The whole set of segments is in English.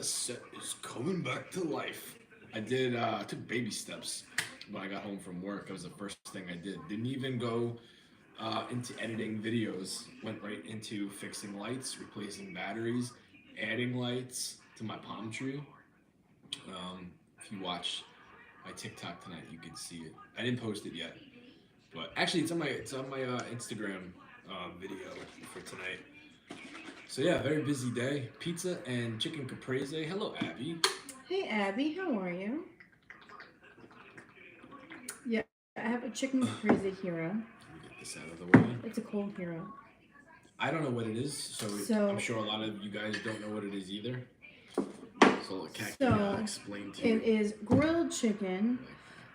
The set is coming back to life. I took baby steps when I got home from work. That was the first thing I did. Didn't even go into editing videos. Went right into fixing lights, replacing batteries, adding lights to my palm tree. If you watch my TikTok tonight, you can see it. I didn't post it yet, but actually, it's on my Instagram video for tonight. So yeah, very busy day. Pizza and chicken caprese. Hello, Abby. Hey Abby, how are you? Yeah, I have a chicken caprese hero. Let me get this out of the way. It's a cold hero. I don't know what it is, so I'm So, sure a lot of you guys don't know what it is either. So Cat can so explain to it you. is grilled chicken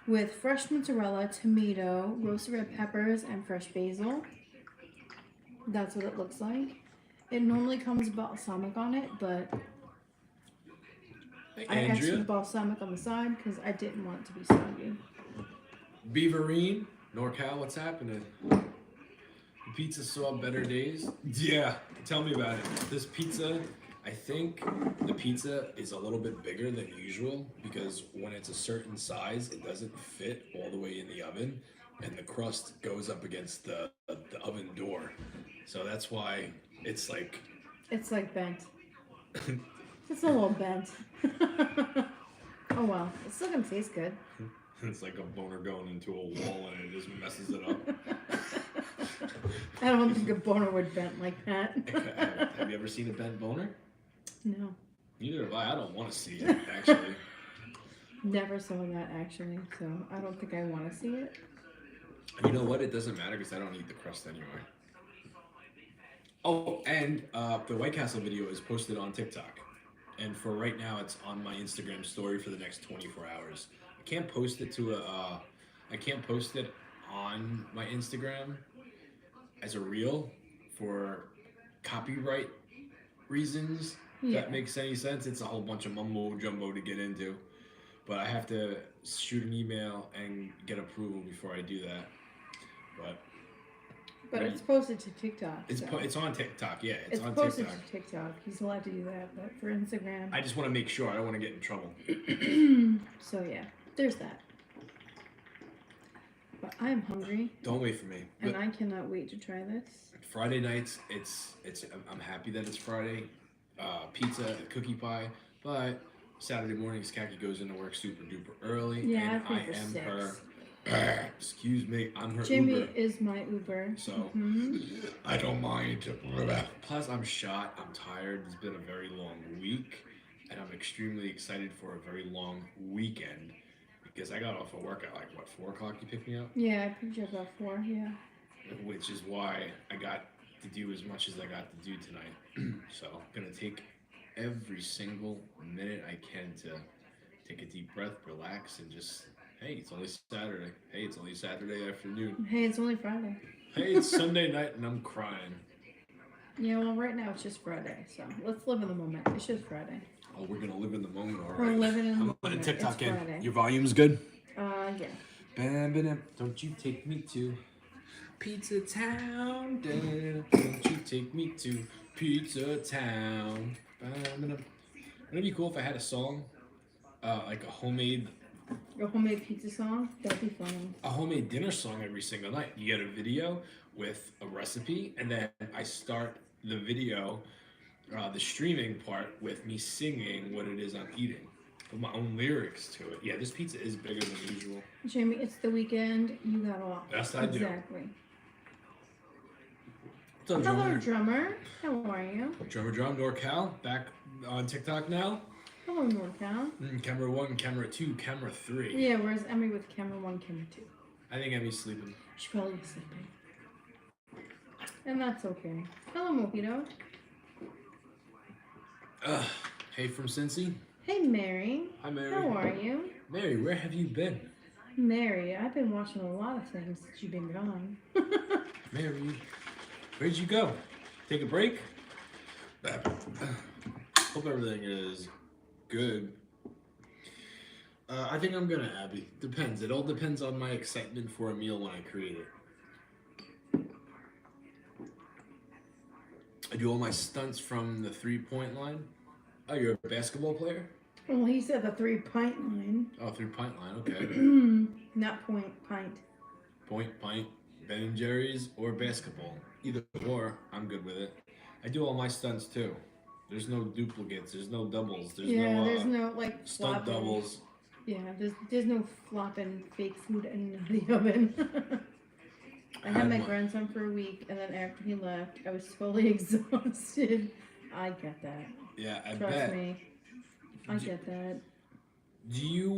with fresh mozzarella, tomato, roasted red peppers, and fresh basil. That's what it looks like. It normally comes balsamic on it, but Hey, I extra Andrea. balsamic on the side because I didn't want it to be soggy. Beaverine. NorCal, what's happening? The pizza saw better days. Yeah, tell me about it. This pizza, I think the pizza is a little bit bigger than usual because when it's a certain size, it doesn't fit all the way in the oven, and the crust goes up against the oven door. So that's why it's like It's like bent. It's a little bent. Oh well, it's still gonna taste good. it's like a boner going into a wall and it just messes it up. I don't think a boner would bent like that. Have you ever seen a bent boner? No, Neither have I. I don't want to see it actually. never saw that actually, so I don't think I want to see it. You know what? It doesn't matter because I don't eat the crust anyway. Oh, and the White Castle video is posted on TikTok. And for right now, it's on my Instagram story for the next 24 hours. I can't post it to I can't post it on my Instagram as a reel for copyright reasons. If Yeah, that makes any sense. It's a whole bunch of mumbo jumbo to get into. But I have to shoot an email and get approval before I do that. But but it's posted to TikTok. it's So it's on TikTok. Yeah, it's it's on posted TikTok. to TikTok. He's allowed to do that, but for Instagram. I just want to make sure I don't want to get in trouble. So yeah, there's that. But I am hungry, Don't wait for me. and But I cannot wait to try this. Friday nights, it's. I'm happy that it's Friday. Pizza, cookie pie, but Saturday mornings, Kaki goes into work super duper early, Yeah, and I I think for am her. six. Excuse me, I'm her Jamie Uber. is my Uber. So I don't mind. Plus, I'm shot. I'm tired. It's been a very long week, and I'm extremely excited for a very long weekend because I got off of work at like what 4 o'clock. You picked me up, Yeah, I picked you up about four. Yeah. which is why I got to do as much as I got to do tonight. So I'm gonna take every single minute I can to take a deep breath, relax, and just hey, it's only Saturday. Hey, it's only Saturday afternoon. Hey, it's only Friday. Hey, it's Sunday night and I'm crying. Yeah, well, right now it's just Friday, so let's live in the moment. It's just Friday. Oh, we're gonna live in the moment, all We're right. living in the I'm putting moment. TikTok It's in. Friday. Your volume's good. Yeah. Bam, bam, don't you take me to Pizza Town? Don't you take me to Pizza Town? Bam, bam. Wouldn't it be cool if I had a song, like A homemade pizza song? That'd be funny. a homemade dinner song every single night? You get a video with a recipe, and then I start the video, the streaming part, with me singing what it is I'm eating. With my own lyrics to it. Yeah, this pizza is bigger than usual. Jamie, it's the weekend. You got off. Best I do. Exactly. What's up, Hello, drummer? drummer. How are you? Drummer Drum, NorCal, back on TikTok now. Hello, NorCal. Camera 1, camera 2, camera 3. Yeah, where's Emmy with camera one, camera two? I think Emmy's sleeping. She's probably sleeping. And that's okay. Hello, Mojito. Hey from Cincy. Hey, Mary. Hi, Mary. How are you? Mary, where have you been? Mary, I've been watching a lot of things since you've been gone. Mary, where'd you go? Take a break? Hope everything is good. I think I'm gonna Abby. Depends. It all depends on my excitement for a meal when I create it. I do all my stunts from the 3-point line. Oh, you're a basketball player? Well, he said the 3-pint line. Oh, 3-pint line. Okay. Not point, pint. Point, pint, Ben and Jerry's, or basketball. Either or, I'm good with it. I do all my stunts too. There's no duplicates. There's no doubles. There's Yeah, no there's no like stunt flopping. doubles. Yeah, there's no flopping fake food in the oven. I had my grandson for a week, and then after he left, I was totally exhausted. I get that. Yeah, I Trust bet. me. I get that. Do you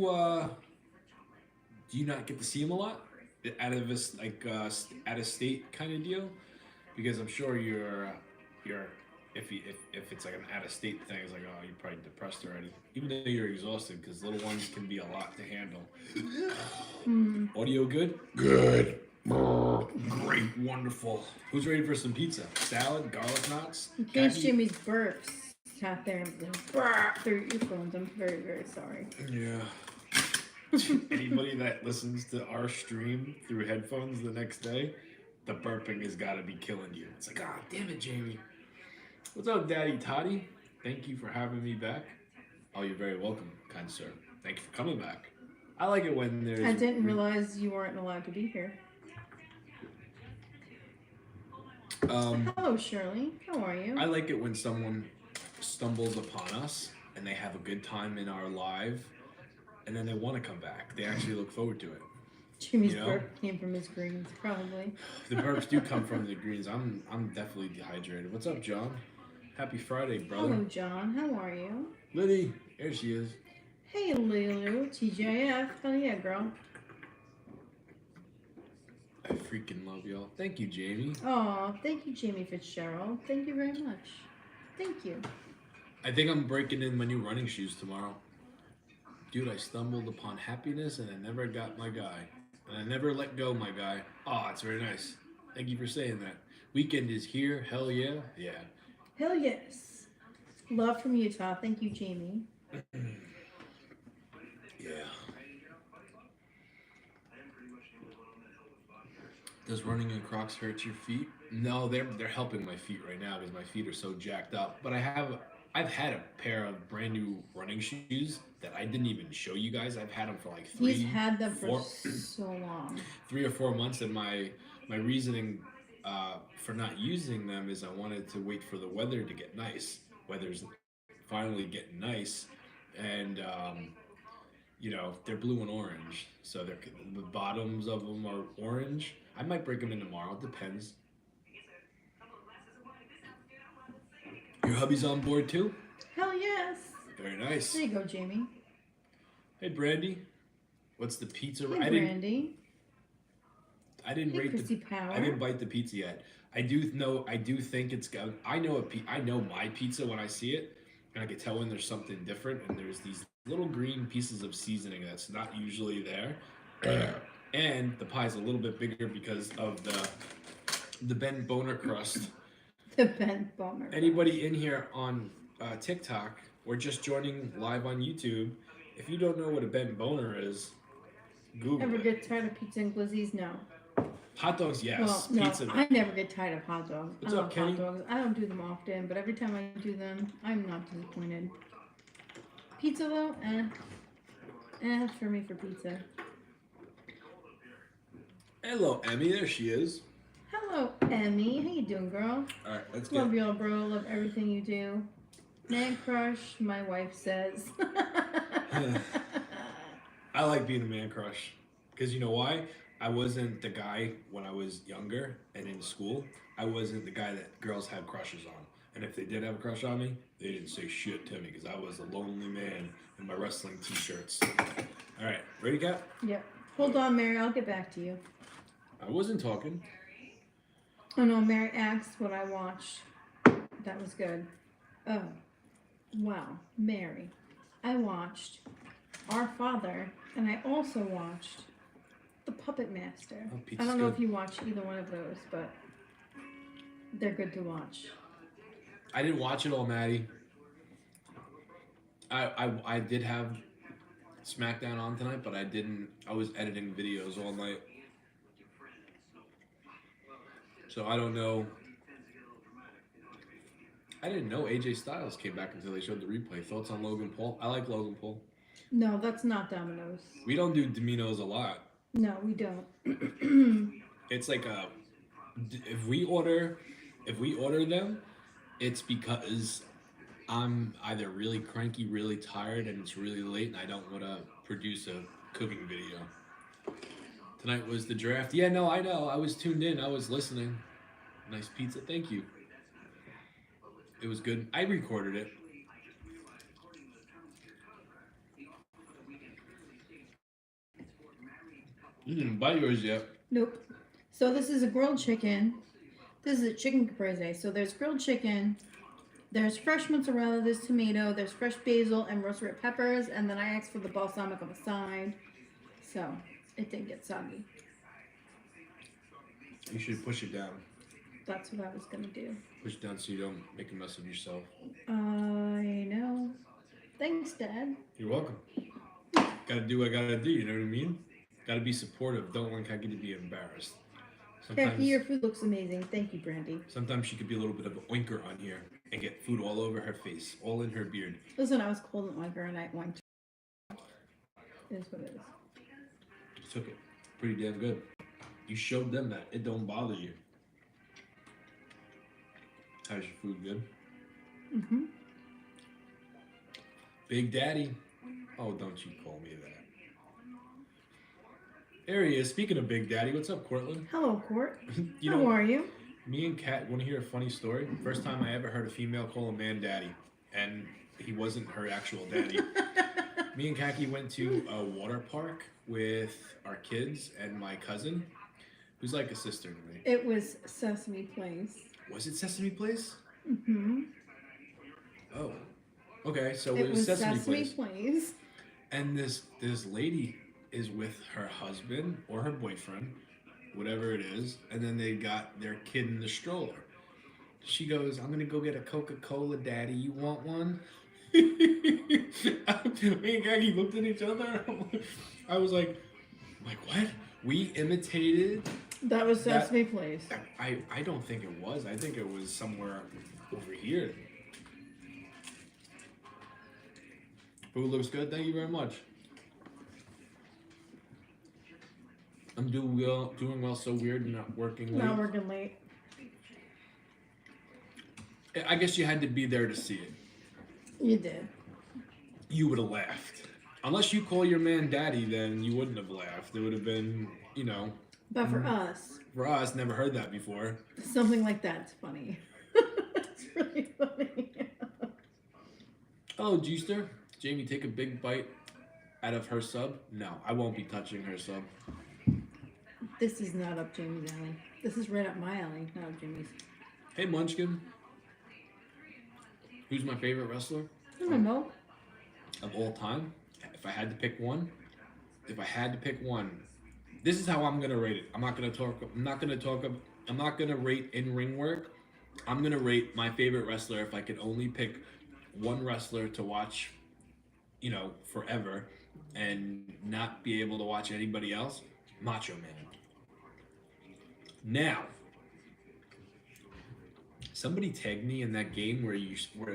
not get to see him a lot? Out of this out of state kind of deal? Because I'm sure you're if it's like an out of state thing, it's like, oh, you're probably depressed already. Even though you're exhausted, because little ones can be a lot to handle. Audio good? Good. Great, wonderful. Who's ready for some pizza? Salad, garlic knots? In case Jimmy's burps sat there and through your earphones, I'm very, very sorry. Yeah. Anybody that listens to our stream through headphones the next day, the burping has got to be killing you. It's like, ah, damn it, Jamie. What's up, Daddy Toddy? Thank you for having me back. Oh, you're very welcome, kind sir. Thank you for coming back. I like it when there's... I didn't realize you weren't allowed to be here. Hello, Shirley. How are you? I like it when someone stumbles upon us and they have a good time in our live, and then they want to come back. They actually look forward to it. Jimmy's burp came from his greens, probably. The burps do come from the greens. I'm definitely dehydrated. What's up, John? Happy Friday, brother. Hello, John. How are you? Liddy, there she is. Hey, Lulu. TJF. Hell yeah, girl. I freaking love y'all. Thank you, Jamie. Oh, thank you, Jamie Fitzgerald. Thank you very much. Thank you. I think I'm breaking in my new running shoes tomorrow. Dude, I stumbled upon happiness and I never got my guy. And I never let go my guy. Oh, it's very nice. Thank you for saying that. Weekend is here. Hell yeah. Yeah. Hell yes. Love from Utah. Thank you, Jamie. Yeah. Does running in Crocs hurt your feet? No, they're helping my feet right now because my feet are so jacked up. But I've had a pair of brand new running shoes that I didn't even show you guys. I've had them for like He's had them for so long. 3 or 4 months, and my reasoning for not using them is I wanted to wait for the weather to get nice. Weather's finally getting nice, and they're blue and orange, so the bottoms of them are orange. I might break them in tomorrow. It depends. Your hubby's on board too? Hell yes. Very nice. There you go, Jamie. Hey, Brandy. What's the pizza? Hey, Brandy. I didn't rate Chrissy Power. I didn't bite the pizza yet. I do think it's good. I know my pizza when I see it, and I can tell when there's something different. And there's these little green pieces of seasoning that's not usually there. And the pie's a little bit bigger because of the Ben Boner crust. The Ben Boner. Anybody in here on TikTok or just joining live on YouTube, if you don't know what a Ben Boner is, Google Ever it. get tired of pizza and glizzies? No. Hot dogs, yes. Well, no, Pizza. I never get tired of hot dogs. What's I up, love Kenny? hot dogs. I don't do them often, but every time I do them, I'm not disappointed. Pizza though, for me for pizza. Hello, Emmy. There she is. Hello, Emmy. How you doing, girl? All right, let's Love y'all, bro. Love everything you do. Man crush, my wife says. I like being a man crush. Because you know why? I wasn't the guy when I was younger and in school. I wasn't the guy that girls had crushes on. And if they did have a crush on me, they didn't say shit to me because I was a lonely man in my wrestling t-shirts. All right, ready, Kat? Yep. Hold on, Mary. I'll get back to you. I wasn't talking. Oh, no. Mary asked what I watched. That was good. Oh. Wow. Mary. I watched Our Father, and I also watched The Puppet Master. Oh, I don't know good. if you watched either one of those, but they're good to watch. I didn't watch it all, Maddie. I did have SmackDown on tonight, but I didn't. I was editing videos all night. So I don't know. I didn't know AJ Styles came back until they showed the replay. Thoughts on Logan Paul? I like Logan Paul. No, that's not Domino's. We don't do Domino's a lot. No, we don't. It's like if we order them, it's because I'm either really cranky, really tired, and it's really late, and I don't want to produce a cooking video. Tonight was the draft. Yeah, no, I know. I was tuned in. I was listening. Nice pizza. Thank you. It was good. I recorded it. You didn't buy yours yet. Nope. So this is a grilled chicken. This is a chicken caprese. So there's grilled chicken, there's fresh mozzarella, there's tomato, there's fresh basil and roasted red peppers, and then I asked for the balsamic on the side. So it didn't get soggy. You should push it down. That's what I was gonna do. Push it down so you don't make a mess of yourself. I know. Thanks, Dad. You're welcome. Gotta do what I gotta do, you know what I mean? Gotta be supportive. Don't want Kaki to be embarrassed. Kaki, your food looks amazing. Thank you, Brandy. Sometimes she could be a little bit of an oinker on here and get food all over her face, all in her beard. Listen, I was cold and oinker and I oinked. It is what it is. You took it. Pretty damn good. You showed them that it don't bother you. How's your food? Good? Mm-hmm. Big Daddy. Oh, don't you call me that. There he is. Speaking of Big Daddy, what's up, Cortland? Hello, Court. You How know, are you? me and Kat want to hear a funny story. First time I ever heard a female call a man daddy, and he wasn't her actual daddy. Me and Kaki went to a water park with our kids and my cousin, who's like a sister to me. It was Sesame Place. Was it Sesame Place? Mm-hmm. Oh. Okay, so It it was Sesame Place. Place. And this lady is with her husband or her boyfriend, whatever it is, and then they got their kid in the stroller. She goes, "I'm gonna go get a Coca-Cola, Daddy. You want one?" Me and Gaggy looked at each other. I was like, what? We imitated. That was Sesame Place. I don't think it was. I think it was somewhere over here. Food looks good. Thank you very much. I'm doing well. So weird, not working late. Not working late. I guess you had to be there to see it. You did. You would have laughed. Unless you call your man daddy, then you wouldn't have laughed. It would have been, you know. But for us. For us, never heard that before. Something like that's funny. It's really funny. Oh, Juicer. Jamie, take a big bite out of her sub. No, I won't be touching her sub. This is not up Jamie's alley. This is right up my alley, not up Jamie's. Hey, Munchkin. Who's my favorite wrestler? I don't know. Of all time? If I had to pick one, this is how I'm gonna rate it. I'm not gonna rate in-ring work. I'm gonna rate my favorite wrestler if I could only pick one wrestler to watch, you know, forever and not be able to watch anybody else. Macho Man. Now, somebody tagged me in that game where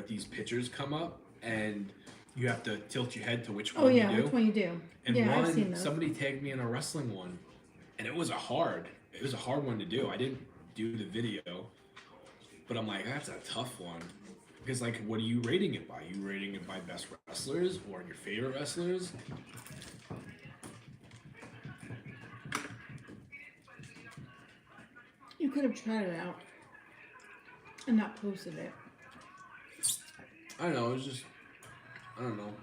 these pictures come up and you have to tilt your head to which one you do. Which one you do. And yeah, I've seen those. Somebody tagged me in a wrestling one, and it was a hard one to do. I didn't do the video, but I'm like, that's a tough one. Because, like, what are you rating it by? Are you rating it by best wrestlers or your favorite wrestlers? You could have tried it out and not posted it. I don't know. I don't know.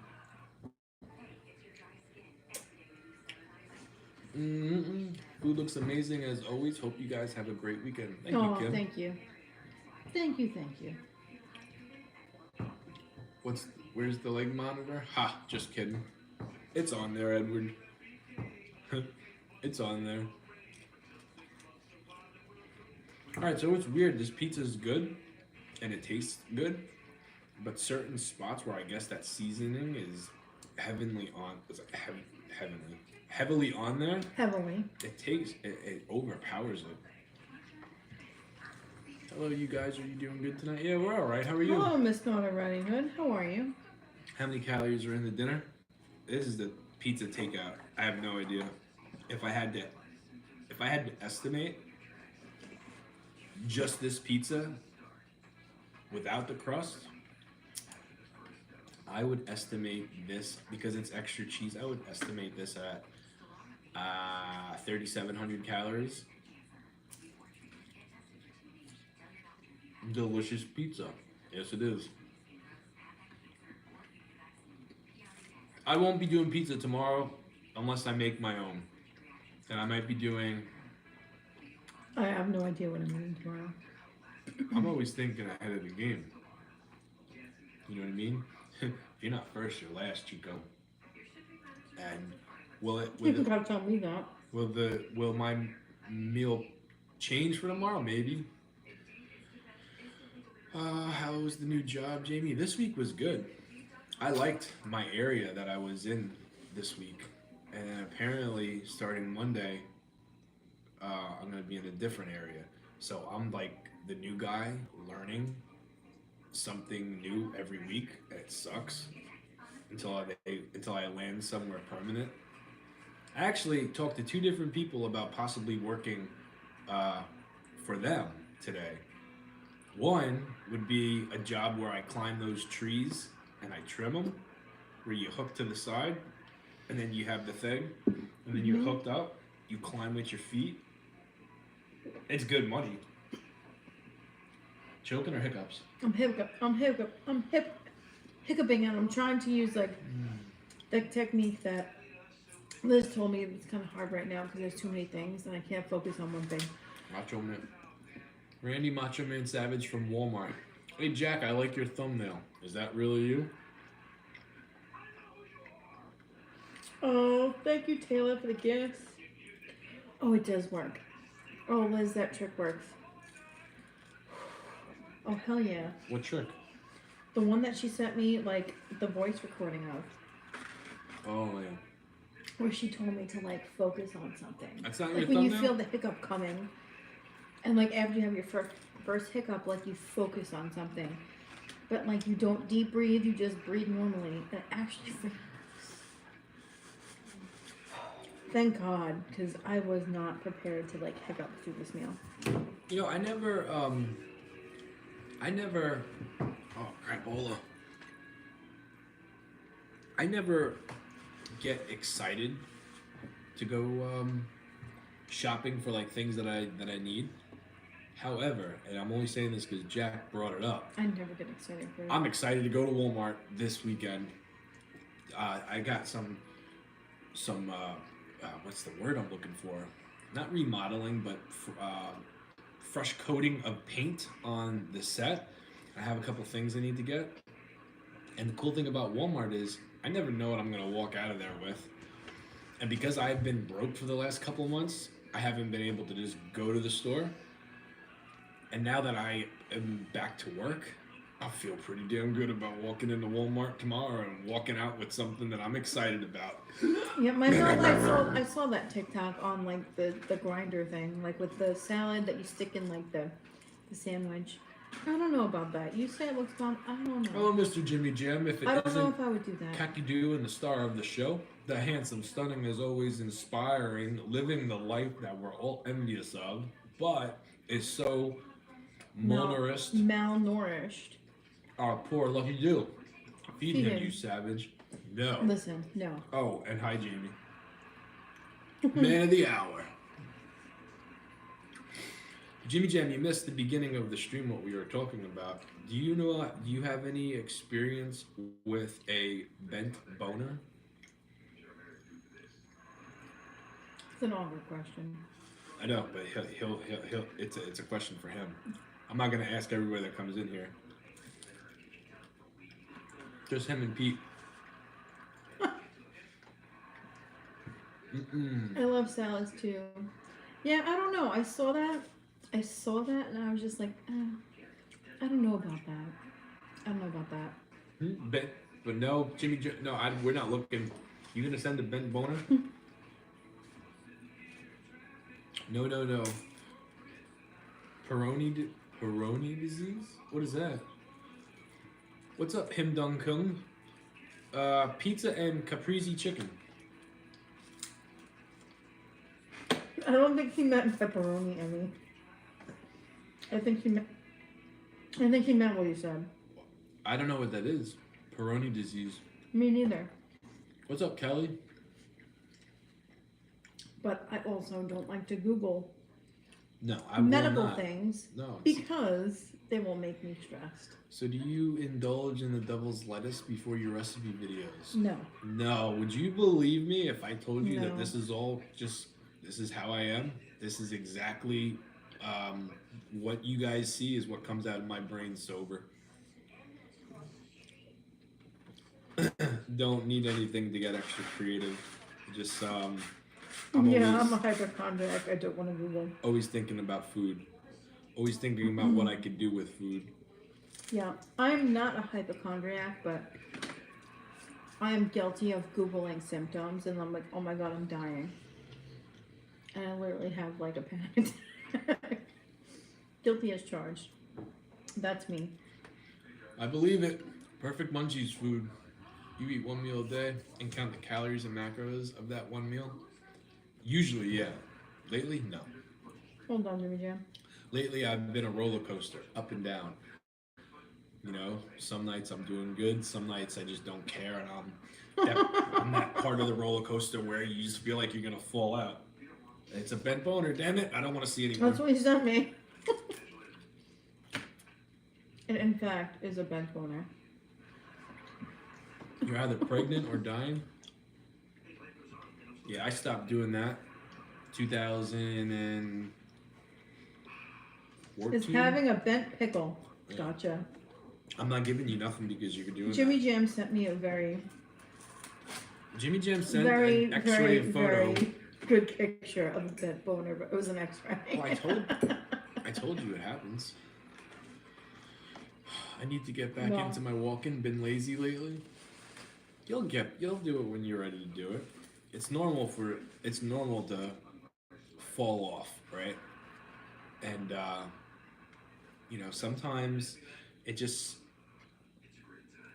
Food looks amazing as always. Hope you guys have a great weekend. Thank you, Kim. Thank you. Thank you. Where's the leg monitor? Ha, just kidding. It's on there, Edward. It's on there. Alright, so it's weird. This pizza's good and it tastes good, but certain spots where I guess that seasoning is heavily on there. Heavily. It overpowers it. Hello, you guys. Are you doing good tonight? Yeah, we're all right. How are you? Hello, Miss Not Already Good. How are you? How many calories are in the dinner? This is the pizza takeout. I have no idea. If I had to, if I had to estimate just this pizza without the crust, I would estimate this because it's extra cheese. I would estimate this at 3,700 calories. Delicious pizza. Yes, it is. I won't be doing pizza tomorrow unless I make my own. And I might be doing. I have no idea what I'm eating tomorrow. I'm always thinking ahead of the game. You know what I mean? If you're not first, you're last, Chico. And will it? You can gotta tell me that. Will my meal change for tomorrow? Maybe. How was the new job, Jamie? This week was good. I liked my area that I was in this week, and then apparently starting Monday, I'm gonna be in a different area. So I'm like the new guy learning something new every week, and it sucks until I land somewhere permanent. I actually talked to two different people about possibly working for them today. One would be a job where I climb those trees and I trim them, where you hook to the side, and then you have the thing, and then you're hooked up. You climb with your feet. It's good money. Choking or hiccups? I'm hiccuping, and I'm trying to use like the technique that Liz told me it's kind of hard right now because there's too many things and I can't focus on one thing. Macho Man. Randy Macho Man Savage from Walmart. Hey Jack, I like your thumbnail. Is that really you? Oh, thank you, Taylor, for the gifts. Oh, it does work. Oh, Liz, that trick works. Oh, hell yeah. What trick? The one that she sent me, like, the voice recording of. Oh yeah. Where she told me to, like, focus on something. That's not like your when thumbnail? you feel the hiccup coming. And, like, after you have your first hiccup, like, you focus on something. But, like, you don't deep breathe, you just breathe normally. And it actually freaking works. Thank God, because I was not prepared to, like, hiccup through this meal. You know, I never, oh, crapola. I never get excited to go shopping for like things that I need. However, and I'm only saying this because Jack brought it up. I never get excited for it. I'm excited to go to Walmart this weekend. I got some what's the word I'm looking for? Not remodeling, but fresh coating of paint on the set. I have a couple things I need to get. And the cool thing about Walmart is I never know what I'm going to walk out of there with. And because I've been broke for the last couple of months, I haven't been able to just go to the store. And now that I am back to work, I feel pretty damn good about walking into Walmart tomorrow and walking out with something that I'm excited about. Yeah, my mom, I saw that TikTok on like the grinder thing, like with the salad that you stick in like the sandwich. I don't know about that. You say it looks fun. I don't know. Hello, Mr. Jimmy Jam. If it I don't know isn't if I would do that. Kakadu and the star of the show, the handsome, stunning, as always inspiring, living the life that we're all envious of, but is so malnourished. Malnourished. Our poor lucky do. Feed Feed him, him. you savage. No. Listen, no. Oh, and hi, Jamie. Man of the hour. Jimmy Jam, you missed the beginning of the stream. What we were talking about. Do you have any experience with a bent boner? It's an awkward question. I know, but he'll it's a question for him. I'm not gonna ask everybody that comes in here. Just him and Pete. I love salads too. Yeah, I don't know. I saw that and I was just like, I don't know about that. I don't know about that. But no, Jimmy, no, we're not looking. You gonna send a bent boner? No. Pepperoni disease? What is that? What's up, Him Dong Kung? Pizza and caprese chicken. I don't think he meant pepperoni, Emmy. I think he meant what he said. I don't know what that is. Pepperoni disease. Me neither. What's up, Kelly? But I also don't like to Google No, I medical will not. things No. because they will make me stressed. So do you indulge in the devil's lettuce before your recipe videos? No. No. Would you believe me if I told you that No. this is all just, this is how I am? This is exactly what you guys see is what comes out of my brain sober. Don't need anything to get extra creative. Just I'm I'm a hypochondriac. I don't want to Google. always thinking about food. Always thinking about what I could do with food. Yeah, I'm not a hypochondriac, but I am guilty of Googling symptoms, and I'm like, oh my god, I'm dying. And I literally have like a panic attack. Guilty as charged. That's me. I believe it. Perfect munchies food. You eat one meal a day and count the calories and macros of that one meal? Usually, yeah. Lately, no. Hold on, Jimmy Jam. Lately, I've been a roller coaster, up and down. You know, some nights I'm doing good, some nights I just don't care, and I'm that part of the roller coaster where you just feel like you're gonna fall out. It's a bent boner, damn it! I don't want to see anyone. That's what he sent me. It, in fact, is a bent boner. You're either pregnant or dying. Yeah, I stopped doing that. 2014. Is having a bent pickle. Yeah. Gotcha. I'm not giving you nothing because you're doing Jimmy that. Jam sent me a very, Jimmy Jam sent very, an X-ray very, photo. very good picture of a bent boner, but it was an X-ray. Oh, I told you it happens. I need to get back No. into my walking. Been lazy lately. You'll do it when you're ready to do it. It's normal to fall off, right? And you know, sometimes it just,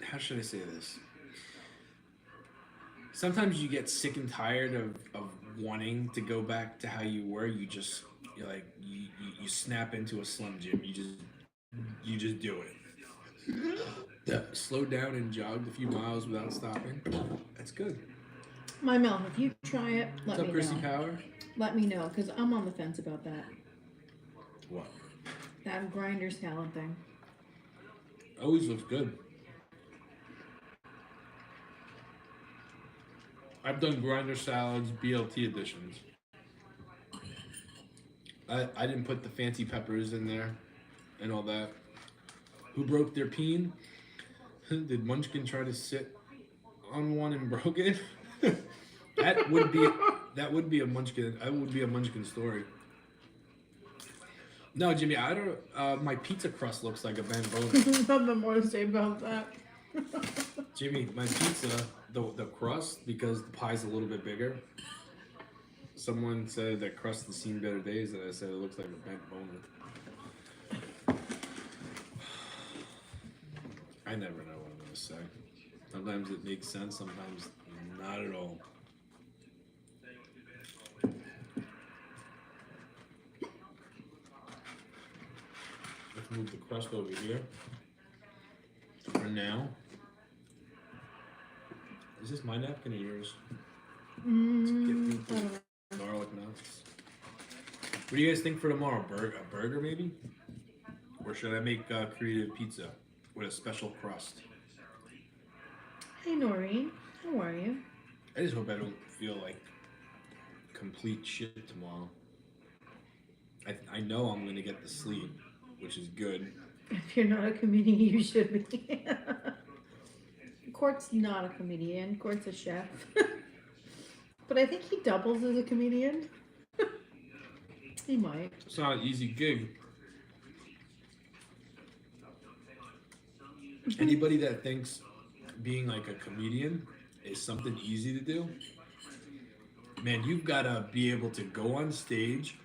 how should I say this? Sometimes you get sick and tired of wanting to go back to how you were. You snap into a Slim Jim. You just do it. Yeah. Slow down and jogged a few miles without stopping. That's good. My Mel, if you try it, let What's up, me Chrissy know. Power? Let me know, because I'm on the fence about that. What? That grinder salad thing. Always looks good. I've done grinder salads, BLT editions. I didn't put the fancy peppers in there and all that. Who broke their peen? Did Munchkin try to sit on one and broke it? That would be a Munchkin. That would be a Munchkin story. No, Jimmy, I don't. My pizza crust looks like a bent boner. Nothing more to say about that. Jimmy, my pizza, the crust, because the pie's a little bit bigger. Someone said that crust has seen better days, and I said it looks like a bent boner. I never know what I'm gonna say. Sometimes it makes sense, sometimes not at all. Let's move the crust over here. For now. Is this my napkin or yours? I don't know. Garlic nuts. What do you guys think for tomorrow? A burger maybe? Or should I make creative pizza with a special crust? Hey Noreen, how are you? I just hope I don't feel like complete shit tomorrow. I know I'm gonna get the sleep, which is good. If you're not a comedian, you should be. Court's not a comedian. Court's a chef. But I think he doubles as a comedian. He might. It's not an easy gig. Anybody that thinks being like a comedian is something easy to do, man, you've got to be able to go on stage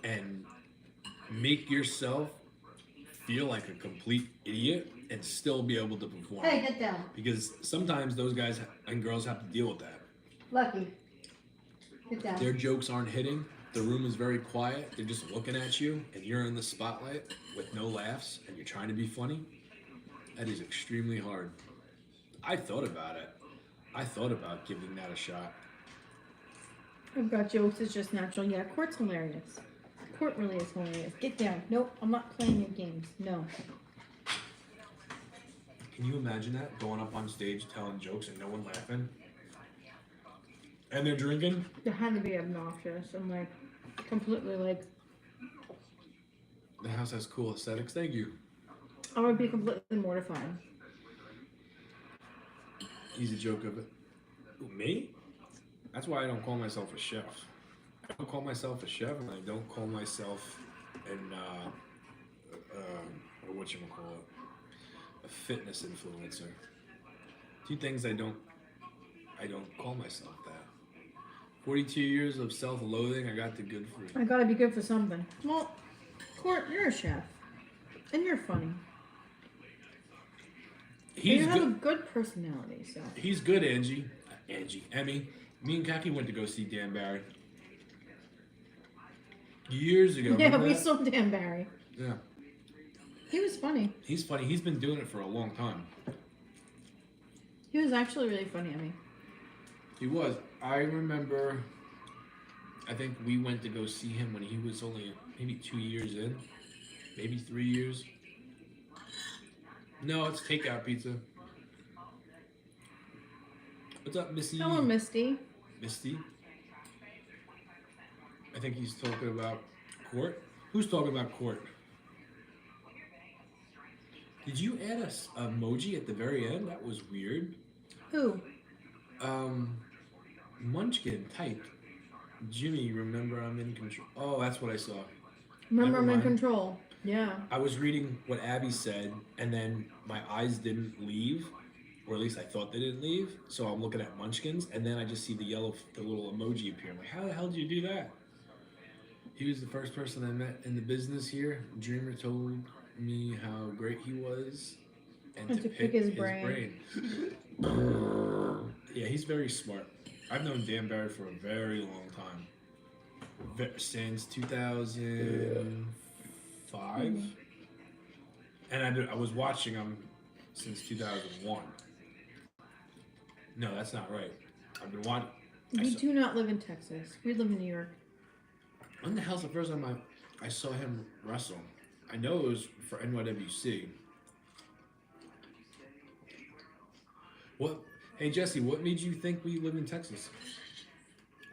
and make yourself feel like a complete idiot and still be able to perform. Hey, get down. Because sometimes those guys and girls have to deal with that. Lucky. Get down. Their jokes aren't hitting. The room is very quiet. They're just looking at you, and you're in the spotlight with no laughs, and you're trying to be funny. That is extremely hard. I thought about it. I thought about giving that a shot. I've got jokes. It's just natural. Yeah, Court's hilarious. Court really is hilarious. Get down. Nope, I'm not playing your games. No. Can you imagine that? Going up on stage, telling jokes, and no one laughing? And they're drinking? It had to be obnoxious. I'm like, completely like, The house has cool aesthetics. Thank you. I would be completely mortified. Easy joke of it. Who, me? That's why I don't call myself a chef. I don't call myself a chef, and I don't call myself whatchamacallit, a fitness influencer. Two things I don't call myself that. 42 years of self-loathing, I got the good for I gotta be good for something. Well, Court, you're a chef. And you're funny. And He's you have a good. good personality, so. He's good, Emmy. Me and Kaki went to go see Dan Barry. Years ago. Yeah, remember we that? saw Dan Barry. Yeah. He was funny. He's funny. He's been doing it for a long time. He was actually really funny, I mean. He was. I remember, I think we went to go see him when he was only maybe 2 years in. Maybe 3 years. No, it's takeout pizza. What's up, Missy? Hello, Misty. Misty? I think he's talking about Court. Who's talking about Court? Did you add a emoji at the very end? That was weird. Who? Munchkin typed, Jimmy, remember I'm in control. Oh, that's what I saw. Remember, Never I'm in mind. control. Yeah. I was reading what Abby said, and then my eyes didn't leave, or at least I thought they didn't leave. So I'm looking at Munchkins, and then I just see the little emoji appear. I'm like, how the hell did you do that? He was the first person I met in the business here. Dreamer told me how great he was, and to pick his brain. Yeah, he's very smart. I've known Dan Barry for a very long time. Since 2005. And I was watching him since 2001. No, that's not right. I've been watching. We do not live in Texas. We live in New York. When the hell's the first time I saw him wrestle? I know it was for NYWC. What? Hey, Jesse, what made you think we live in Texas?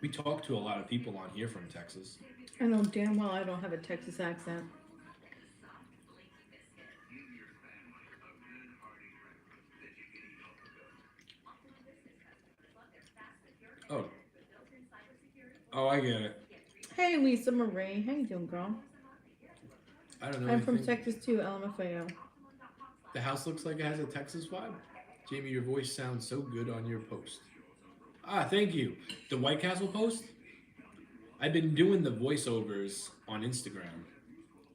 We talk to a lot of people on here from Texas. I know damn well I don't have a Texas accent. Oh, I get it. Hey, Lisa Marie. How you doing, girl? I don't know I'm from anything. Texas too, LMFAO. The house looks like it has a Texas vibe. Jamie, your voice sounds so good on your post. Ah, thank you. The White Castle post? I've been doing the voiceovers on Instagram.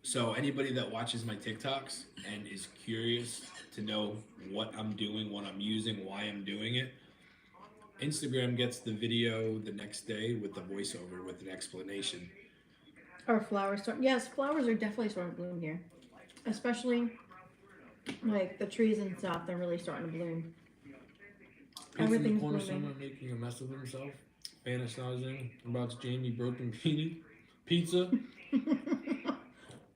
So anybody that watches my TikToks and is curious to know what I'm doing, what I'm using, why I'm doing it, Instagram gets the video the next day with the voiceover with an explanation. Our flowers start. Yes, flowers are definitely starting to bloom here. Especially like the trees and stuff, they're really starting to bloom. He's in the Everything's corner blooming. somewhere making a mess of himself, fantasizing about Jamie broken pizza.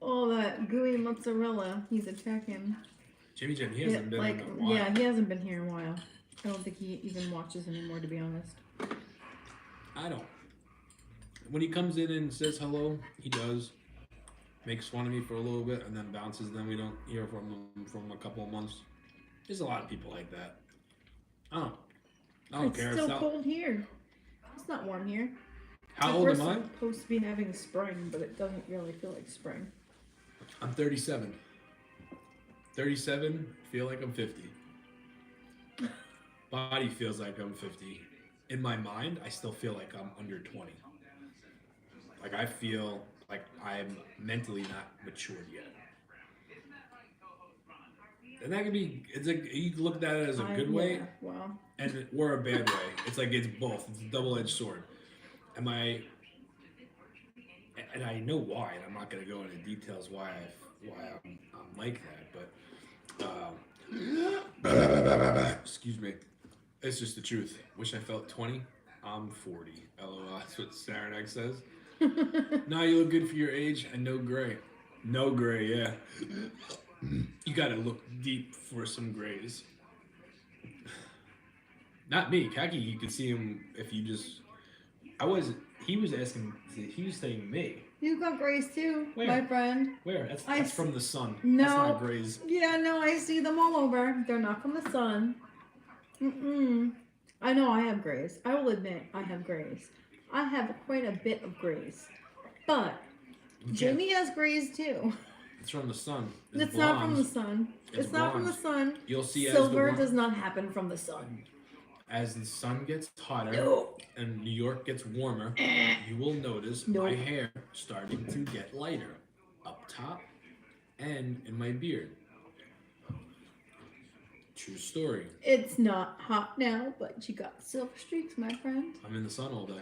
Oh, that gooey mozzarella. He's attacking. Jimmy Jim, he hasn't been like, in a while. yeah, he hasn't been here in a while. I don't think he even watches anymore, to be honest. I don't. When he comes in and says hello, he does. Makes fun of me for a little bit and then bounces. Then we don't hear from him from a couple of months. There's a lot of people like that. I don't It's care. still It's not, cold here. It's not warm here. how Like, old we're am I? supposed to be having spring, but it doesn't really feel like spring. I'm 37. 37, feel like I'm 50. Body feels like I'm 50. In my mind, I still feel like I'm under 20. Like I feel like I'm mentally not matured yet. And that could be, it's like, you can look at it as a good way Yeah, well, or a bad way. It's like, it's both. It's a double-edged sword. Am I, and I know why, and I'm not going to go into details I'm like that, but excuse me. It's just the truth. Wish I felt 20. I'm 40. LOL. That's what Saranac says. Nah, you look good for your age and no gray. No gray, yeah. You gotta look deep for some grays. Not me. Kaki, you could see him if you just. I was. He was asking. He was saying me. you got grays too, Where? my friend. Where? That's from the sun. No. That's not grays. Yeah, no, I see them all over. They're not from the sun. I know I have grays. I will admit I have grays. I have quite a bit of grays. But Jamie has grays too. It's from the sun. It's not from the sun. It's not from the sun. You'll see silver does not happen from the sun. As the sun gets hotter No. and New York gets warmer, you will notice my hair starting to get lighter up top and in my beard. True story. It's not hot now, but you got silver streaks, my friend. I'm in the sun all day.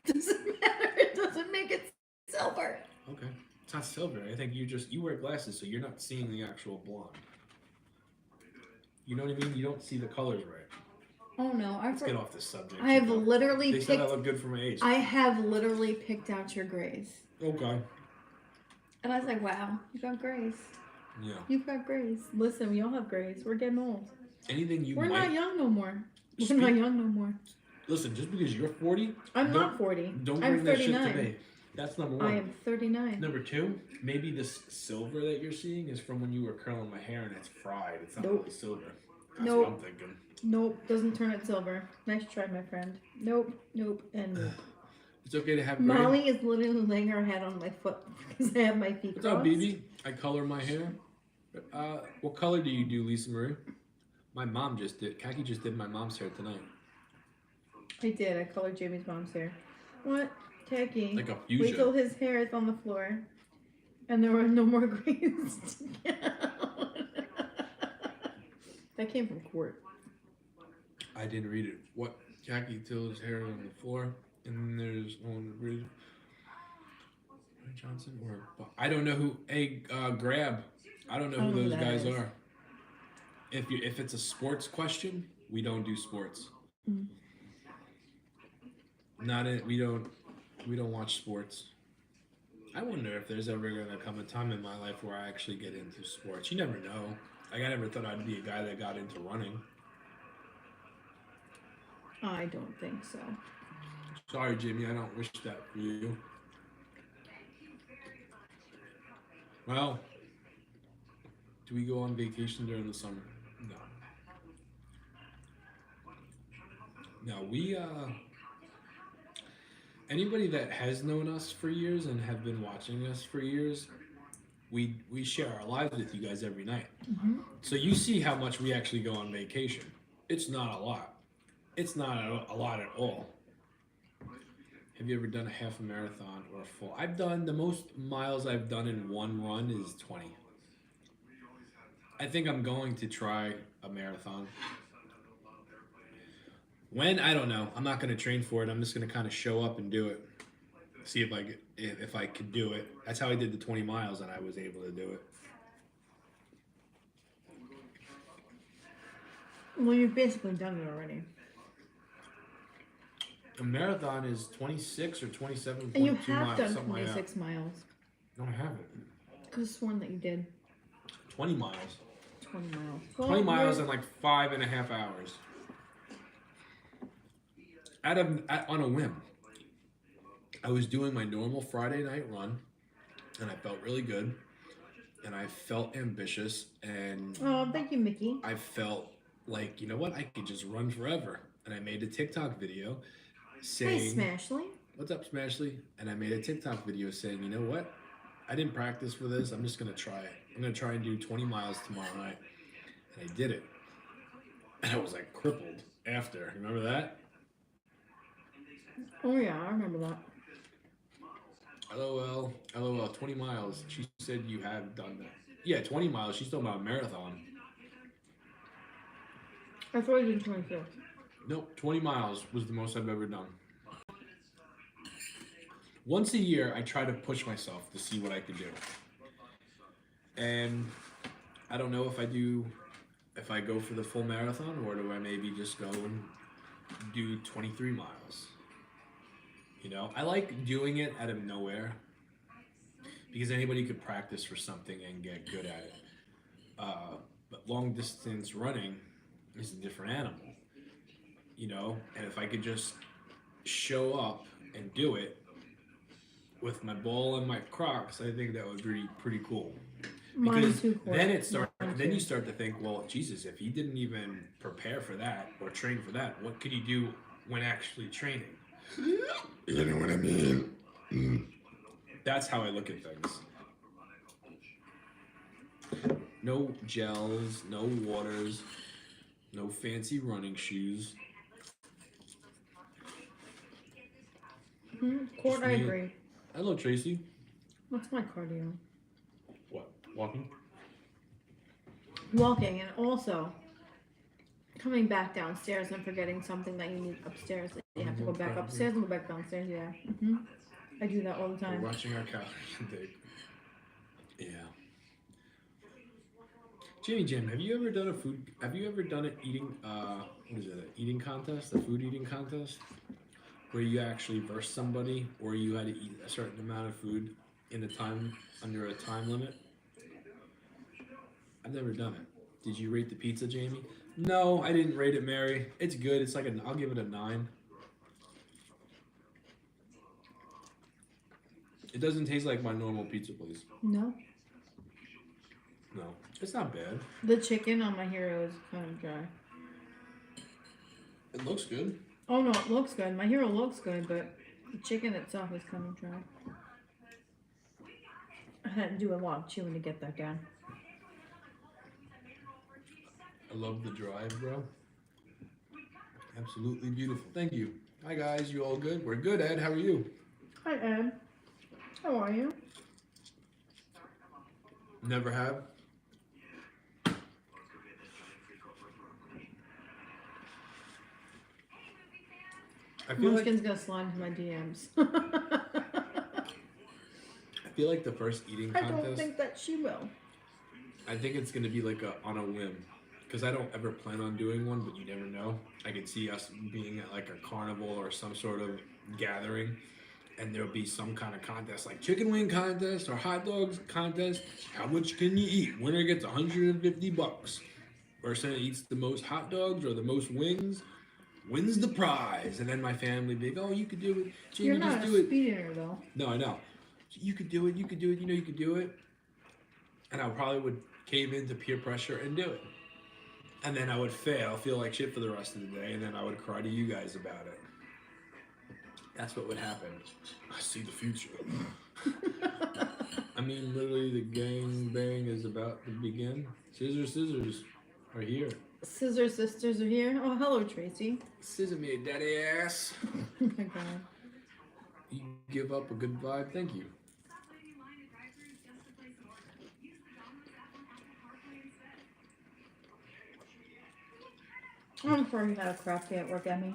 Doesn't matter. It doesn't make it silver. Okay. It's not silver. I think you wear glasses, so you're not seeing the actual blonde. You know what I mean? You don't see the colors right. Oh no, Let's get off this subject. I have literally They said I look good for my age. I have literally picked out your grays. Okay. And I was like, wow, you got grays. Yeah. You've got grays. Listen, we all have grays. We're getting old. Anything you We're might... not young no more. We're not young no more. Listen, just because you're 40... I'm not 40. Don't I'm bring that 39. shit to me. That's number one. I am 39. Number two, maybe this silver that you're seeing is from when you were curling my hair and it's fried. It's not really silver. That's what I'm thinking. Nope, doesn't turn it silver. Nice try, my friend. Nope, and nope. It's okay to have gray. Molly is literally laying her head on my foot because I have my feet crossed. What's up, BB? I color my hair. What color do you do, Lisa Marie? My mom just did. Kaki just did my mom's hair tonight. I did. I colored Jamie's mom's hair. What? Kaki. Like a fuchsia. Wait till his hair is on the floor. And there were no more grays to count. That came from court. I didn't read it. What? Kaki till his hair is on the floor. And then there's no one to read it. Johnson or... I don't know who... Hey, Grab. I don't know who those guys are. If it's a sports question, we don't do sports. Mm. We don't watch sports. I wonder if there's ever gonna come a time in my life where I actually get into sports. You never know. Like, I never thought I'd be a guy that got into running. I don't think so. Sorry, Jimmy. I don't wish that for you. Well, do we go on vacation during the summer? No. No, we, anybody that has known us for years and have been watching us for years, we share our lives with you guys every night. Mm-hmm. So you see how much we actually go on vacation. It's not a lot. It's not a lot at all. Have you ever done a half a marathon or a full? I've done, the most miles I've done in one run is 20. I think I'm going to try a marathon. When? I don't know. I'm not going to train for it. I'm just going to kind of show up and do it. See if I could do it. That's how I did the 20 miles and I was able to do it. Well, you've basically done it already. A marathon is 26 or 27.2 miles. And you have done 26 miles. No, I haven't. I could have sworn that you did. 20 miles. 20 miles. 20 miles in like 5.5 hours. On a whim. I was doing my normal Friday night run, and I felt really good, and I felt ambitious, and... Oh, thank you, Mickey. I felt like, you know what, I could just run forever. And I made a TikTok video saying... Hey, Smashley. What's up, Smashley? And I made a TikTok video saying, you know what, I didn't practice for this, I'm just going to try it. I'm going to try and do 20 miles tomorrow night. And I did it. And I was like crippled after. Remember that? Oh, yeah, I remember that. LOL, 20 miles. She said you had done that. Yeah, 20 miles. She's talking about a marathon. I thought you did 26. Nope, 20 miles was the most I've ever done. Once a year, I try to push myself to see what I could do. And I don't know if I go for the full marathon, or do I maybe just go and do 23 miles. You know, I like doing it out of nowhere because anybody could practice for something and get good at it. But long distance running is a different animal, you know, and if I could just show up and do it with my ball and my Crocs, I think that would be pretty cool. Mine Because too, Court. then you start to think, well, Jesus, if he didn't even prepare for that or train for that, what could he do when actually training? You know what I mean? That's how I look at things. No gels, no waters, no fancy running shoes. Court, Just I me. agree. Hello, Tracy. What's my cardio? What? Walking? Walking, and also coming back downstairs and forgetting something that you need upstairs. That you have to go back upstairs and go back downstairs. Yeah. I do that all the time. We're watching our calorie intake. Yeah. Jimmy Jim, have you ever done an eating what is it, an eating contest, a food eating contest? Where you actually versed somebody or you had to eat a certain amount of food in a time under a time limit? I've never done it. Did you rate the pizza, Jamie? No, I didn't rate it, Mary. It's good. It's like I'll give it a 9. It doesn't taste like my normal pizza place. No. No, it's not bad. The chicken on my hero is kind of dry. It looks good. Oh no, it looks good. My hero looks good, but the chicken itself is kind of dry. I had to do a lot of chewing to get that down. I love the drive, bro. Absolutely beautiful. Thank you. Hi guys, you all good? We're good, Ed. How are you? Hi Ed. How are you? Never have. I feel Munchkin's gonna slide into my DMs. I feel like the first eating I contest. don't think that she will. I think it's gonna be like on a whim, because I don't ever plan on doing one, but you never know. I could see us being at like a carnival or some sort of gathering, and there'll be some kind of contest, like chicken wing contest or hot dogs contest. How much can you eat? Winner gets $150. Person that eats the most hot dogs or the most wings wins the prize. And then my family be like, oh, you could do it. Jamie, You're not just a do it. speed eater though. No, I know. You could do it. You could do it. You know you could do it. And I probably would cave into peer pressure and do it. And then I would fail, feel like shit for the rest of the day, and then I would cry to you guys about it. That's what would happen. I see the future. I mean, literally, the gang bang is about to begin. Scissors are here. Scissor sisters are here. Oh, hello, Tracy. Scissor me, daddy ass. Oh my god. You give up a good vibe. Thank you. I'm sorry you had a crap day at work, Emmy.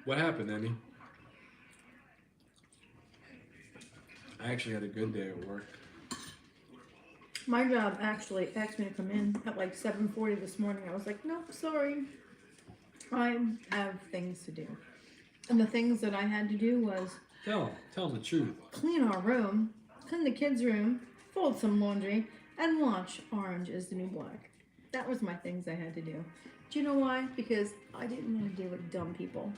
What happened, Emmy? I actually had a good day at work. My job actually asked me to come in at like 7:40 this morning. I was like, nope, sorry. I have things to do. And the things that I had to do was Tell them the truth. clean our room, clean the kids' room, fold some laundry, and watch Orange is the New Black. That was my things I had to do. Do you know why? Because I didn't want to deal with dumb people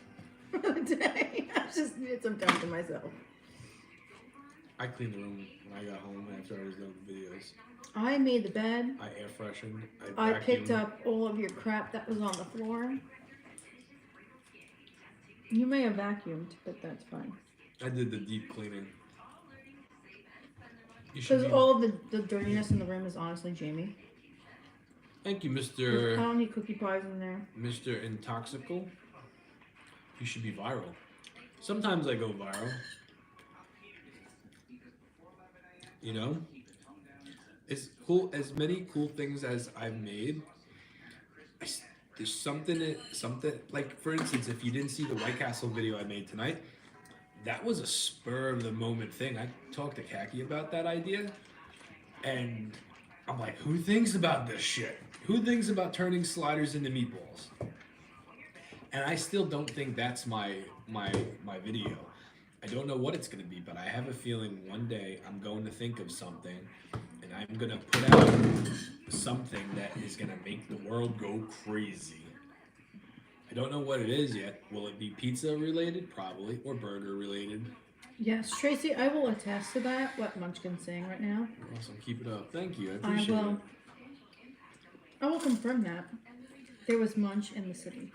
for the day. I just needed some time to myself. I cleaned the room when I got home after I was done with the videos. I made the bed. I air freshened. I picked up all of your crap that was on the floor. You may have vacuumed, but that's fine. I did the deep cleaning. Because all of the dirtiness in the room is honestly Jamie. Thank you, I Mr. don't need cookie pies in there. Mr. Intoxical. You should be viral. Sometimes I go viral. You know? As many cool things as I've made, There's something like, for instance, if you didn't see the White Castle video I made tonight, that was a spur of the moment thing. I talked to Kaki about that idea, and I'm like, who thinks about this shit? Who thinks about turning sliders into meatballs? And I still don't think that's my video. I don't know what it's gonna be, but I have a feeling one day I'm going to think of something, and I'm gonna put out something that is gonna make the world go crazy. I don't know what it is yet. Will it be pizza related? Probably. Or burger related. Yes, Tracy, I will attest to that. What Munchkin's saying right now. Awesome. Keep it up. Thank you. I I appreciate will. it. I will confirm that. There was Munch in the city.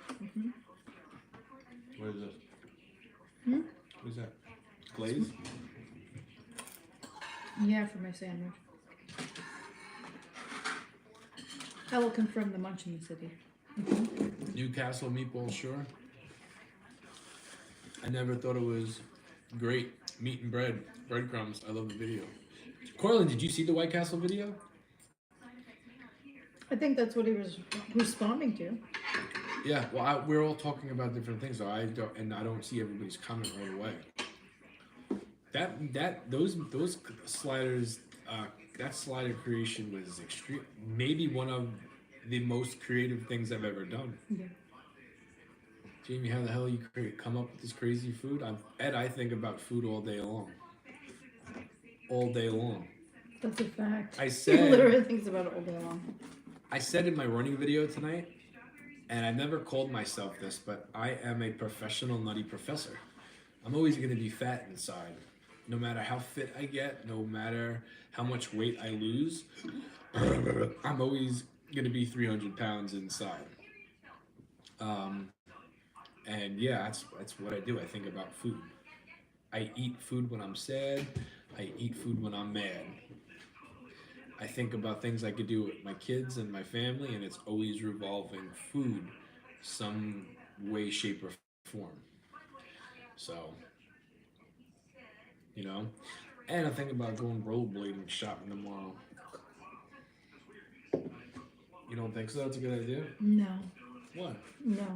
What is this? Hmm? What is that? Glaze? Yeah, for my sandwich. I will confirm the Munch in the city. Newcastle meatballs, sure. I never thought it was great. Meat and bread. Breadcrumbs. I love the video. Corlin, did you see the White Castle video? I think that's what he was responding to. Yeah, well, we're all talking about different things, so I don't see everybody's comment right away. Those sliders, that slider creation was extreme. Maybe one of the most creative things I've ever done. Yeah. Jamie, how the hell you come up with this crazy food? I think about food all day long. All day long. That's a fact. I He said literally thinks about it all day long. I said in my running video tonight, and I've never called myself this, but I am a professional nutty professor. I'm always going to be fat inside. No matter how fit I get, no matter how much weight I lose, I'm always going to be 300 pounds inside. And yeah, that's what I do. I think about food. I eat food when I'm sad. I eat food when I'm mad. I think about things I could do with my kids and my family, and it's always revolving food, some way, shape, or form. So, you know, and I think about going rollerblading shopping tomorrow. You don't think so? That's a good idea? No. What? No.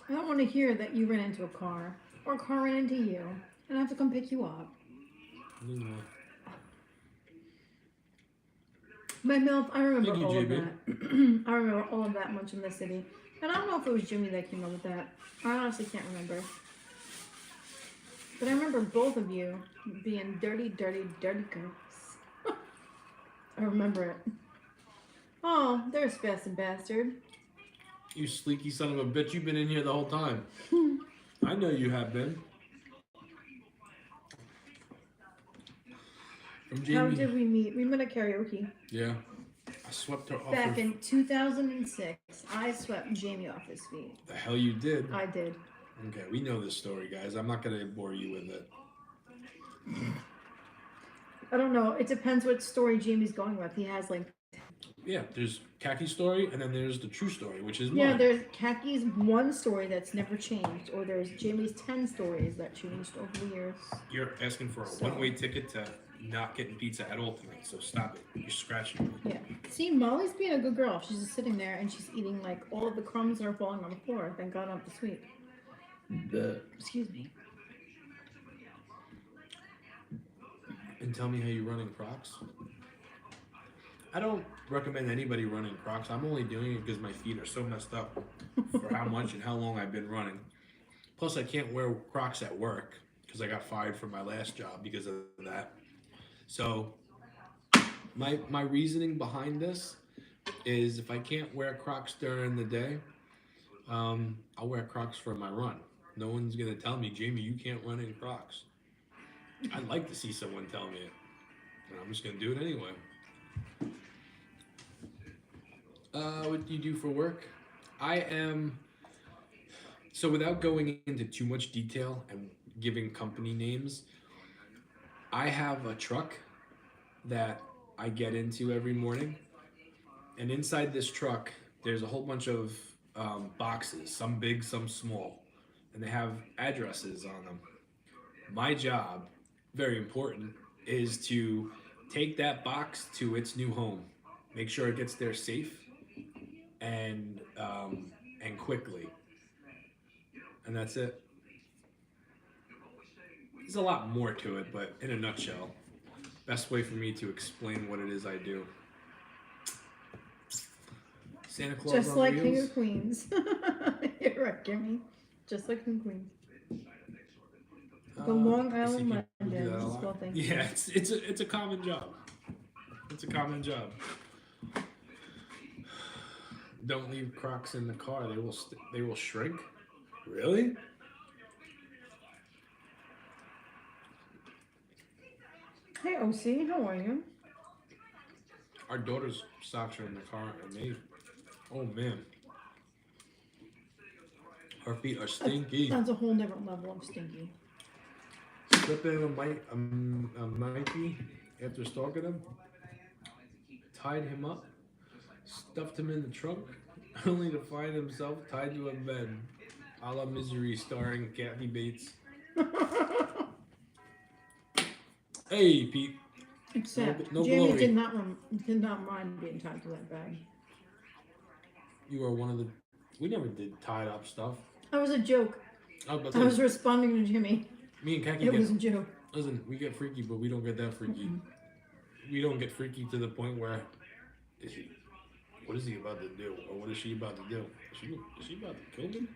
I don't want to hear that you ran into a car or a car ran into you and I have to come pick you up. No. My mouth, I remember Thank you, all of JB. that. I remember all of that Munch in the city. And I don't know if it was Jimmy that came up with that. I honestly can't remember. But I remember both of you being dirty, dirty, dirty girls. I remember it. Oh, there's Fast and Bastard. You sleeky son of a bitch, you've been in here the whole time. I know you have been. From Jamie. How did we meet? We met at karaoke. Yeah. I swept her off Back her... in 2006, I swept Jamie off his feet. The hell you did. I did. Okay, we know this story, guys. I'm not going to bore you with it. I don't know. It depends what story Jamie's going with. He has like... Yeah, there's Kaki's story, and then there's the true story, which is Yeah, mine. there's Kaki's one story that's never changed, or there's Jamie's 10 stories that changed over the years. You're asking for a So- one-way ticket to not getting pizza at all tonight, so stop it. You're scratching me. Yeah. See, Molly's being a good girl. She's just sitting there and she's eating like all of the crumbs that are falling on the floor. Thank God I'm the sweet. Excuse me. And tell me how you run in Crocs. I don't recommend anybody running Crocs. I'm only doing it because my feet are so messed up for how much and how long I've been running. Plus, I can't wear Crocs at work because I got fired from my last job because of that. So, my reasoning behind this is if I can't wear Crocs during the day, I'll wear Crocs for my run. No one's gonna tell me, Jamie, you can't run in Crocs. I'd like to see someone tell me it, and I'm just gonna do it anyway. What do you do for work? I am, so without going into too much detail and giving company names, I have a truck that I get into every morning. And inside this truck, there's a whole bunch of boxes, some big, some small. And they have addresses on them. My job, very important, is to take that box to its new home. Make sure it gets there safe and quickly, and that's it. There's a lot more to it, but in a nutshell, best way for me to explain what it is I do. Santa Claus Just on like King Wheels. of Queens. You're right, Jimmy. Just like King of Queens. The Long I see Island people do that a Legends. lot. Well, thank you. Yeah, it's a common job. It's a common job. Don't leave Crocs in the car. They will shrink. Really? Hey, OC, how are you? Our daughter's socks are in the car, and oh man, her feet are stinky. That's a whole different level of stinky. Slipping a Mikey after stalking him, tied him up, stuffed him in the trunk, only to find himself tied to a bed. A la Misery, starring Kathy Bates. Hey, Pete. Except No Jamie glory. did not mind being tied to that bed. You are one of the. We never did tied up stuff. That was a joke. I I was responding to Jimmy. Me and Kaki It get. was a joke. Listen, we get freaky, but we don't get that freaky. We don't get freaky to the point where. What is he about to do? Or what is she about to do? Is she about to kill me?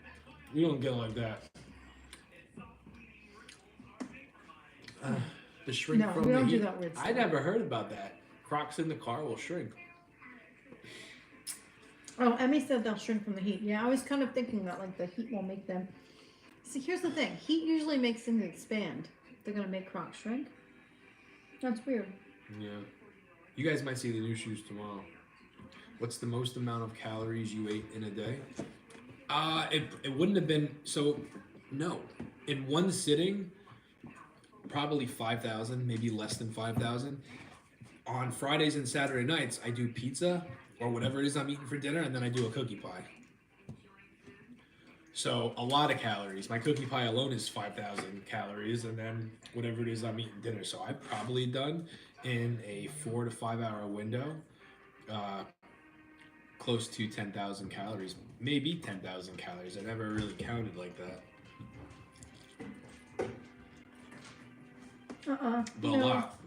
We don't get like that. The shrink No, from we the don't do heat. that weird stuff. I never heard about that. Crocs in the car will shrink. Oh, Emmy said they'll shrink from the heat. Yeah, I was kind of thinking that like the heat will make them. See, here's the thing: heat usually makes things expand. They're gonna make Crocs shrink. That's weird. Yeah. You guys might see the new shoes tomorrow. What's the most amount of calories you ate in a day? It wouldn't have been so. No, in one sitting, probably 5,000, maybe less than 5,000. On Fridays and Saturday nights, I do pizza or whatever it is I'm eating for dinner, and then I do a cookie pie. So a lot of calories. My cookie pie alone is 5,000 calories, and then whatever it is I'm eating dinner. So I've probably done in a 4 to 5 hour window, close to 10,000 calories, maybe 10,000 calories. I never really counted like that. But No. a lot.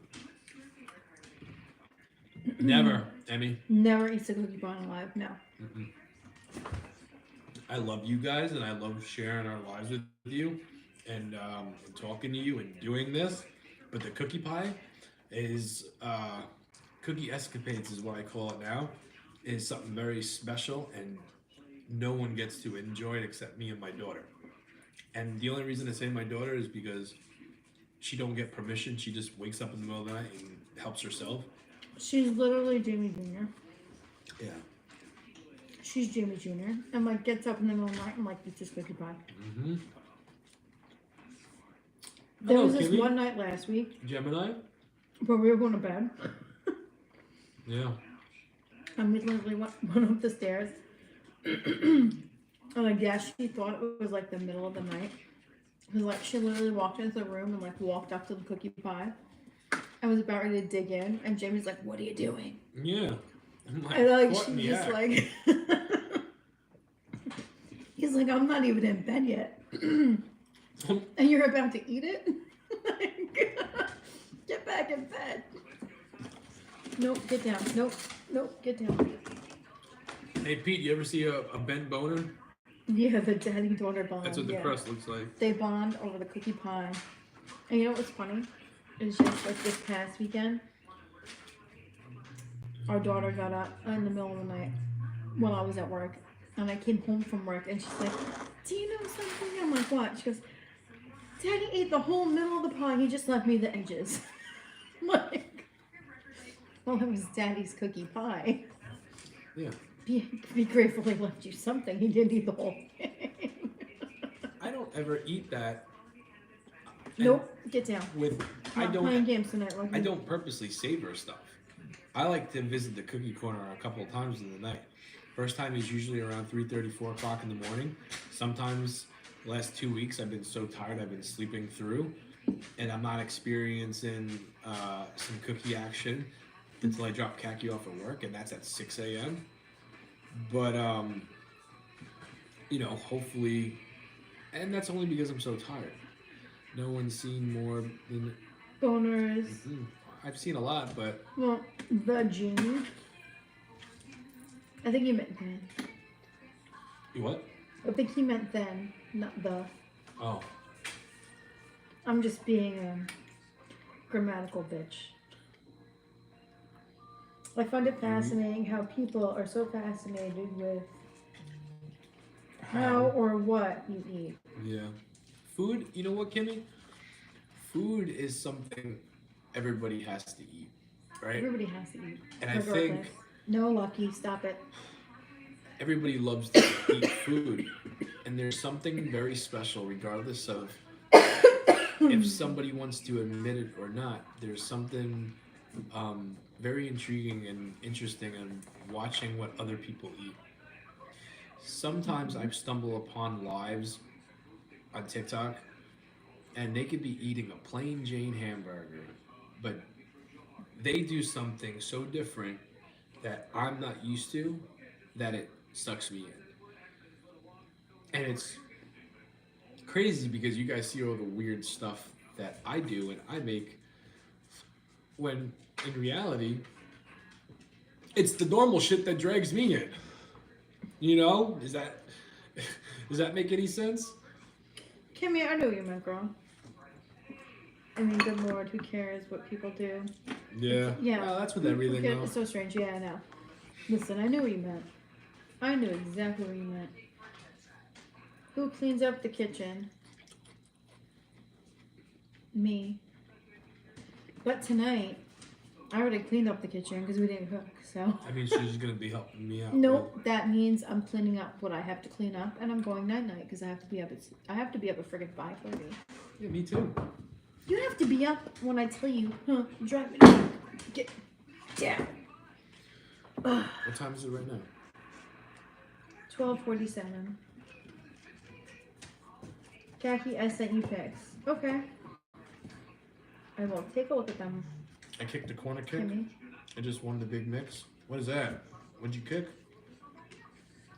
Never, Emmy. Never eats a cookie bun alive. No. Mm-mm. I love you guys, and I love sharing our lives with you, and talking to you and doing this. But the cookie pie is cookie escapades is what I call it now. Is something very special, and no one gets to enjoy it except me and my daughter. And the only reason I say my daughter is because she don't get permission. She just wakes up in the middle of the night and helps herself. She's literally Jamie Jr. Yeah. She's Jamie Jr. and like gets up in the middle of the night and like eats his cookie pie. Mm-hmm. There Hello, was this Kimmy. one night last week Gemini? where we were going to bed. Yeah. And we literally went up the stairs. And I guess she thought it was like the middle of the night. Because like she literally walked into the room and like walked up to the cookie pie. I was about ready to dig in, and Jamie's like, "What are you doing?" Yeah. I'm And like caught in she the just act. like he's like, "I'm not even in bed yet." And you're about to eat it? Get back in bed. Nope, get down. Nope, get down. Hey Pete, you ever see a Ben Boner? Yeah, the daddy-daughter bond. That's what the yeah. crust looks like. They bond over the cookie pie. And you know what's funny? It's just like this past weekend, our daughter got up in the middle of the night while I was at work. And I came home from work and she's like, "Do you know something?" I'm like, "What?" She goes, "Daddy ate the whole middle of the pie. He just left me the edges." Like, well, it was Daddy's cookie pie. Yeah. Be grateful he left you something. He didn't eat the whole thing. I don't ever eat that. Nope, get down. I Not playing don't games tonight. Like I don't purposely savor stuff. I like to visit the cookie corner a couple of times in the night. First time is usually around 3:30, 4 o'clock in the morning. Sometimes the last 2 weeks I've been so tired I've been sleeping through, and I'm not experiencing some cookie action until I drop Khaki off at work, and that's at 6 a.m. But hopefully, and that's only because I'm so tired. No one's seen more than Boners. I've seen a lot, but Well, the genie. I think he meant then. you what? I think he meant then, not the. Oh, I'm just being a grammatical bitch. I find it fascinating how people are so fascinated with how or what you eat. Yeah. Food, you know what, Kimmy? Food is something everybody has to eat, right? Everybody has to eat, And I regardless. think No, Lucky, stop it. everybody loves to eat food. And there's something very special, regardless of if somebody wants to admit it or not. There's something very intriguing and interesting in watching what other people eat. Sometimes I stumble upon lives on TikTok and they could be eating a plain Jane hamburger, but they do something so different that I'm not used to that it sucks me in. And it's crazy because you guys see all the weird stuff that I do and I make when in reality it's the normal shit that drags me in. You know? Does that make any sense? Kimmy, I know you meant, girl. I mean, good lord, who cares what people do? Yeah. Yeah. Well, that's with everything though. It's so strange. Yeah, I know. Listen, I knew what you meant. I knew exactly what you meant. Who cleans up the kitchen? Me. But tonight, I already cleaned up the kitchen because we didn't cook. So. I mean, she's gonna be helping me out. Nope, that means I'm cleaning up what I have to clean up, and I'm going night night because I have to be up. I have to be up at friggin' 5:30. Yeah, me too. You have to be up when I tell you, huh? Drive me to get down. What time is it right now? 12:47. Khaki, I sent you pics. Okay. I will take a look at them. I kicked a corner kick. Kimmy. I just won the big mix. What is that? What'd you kick?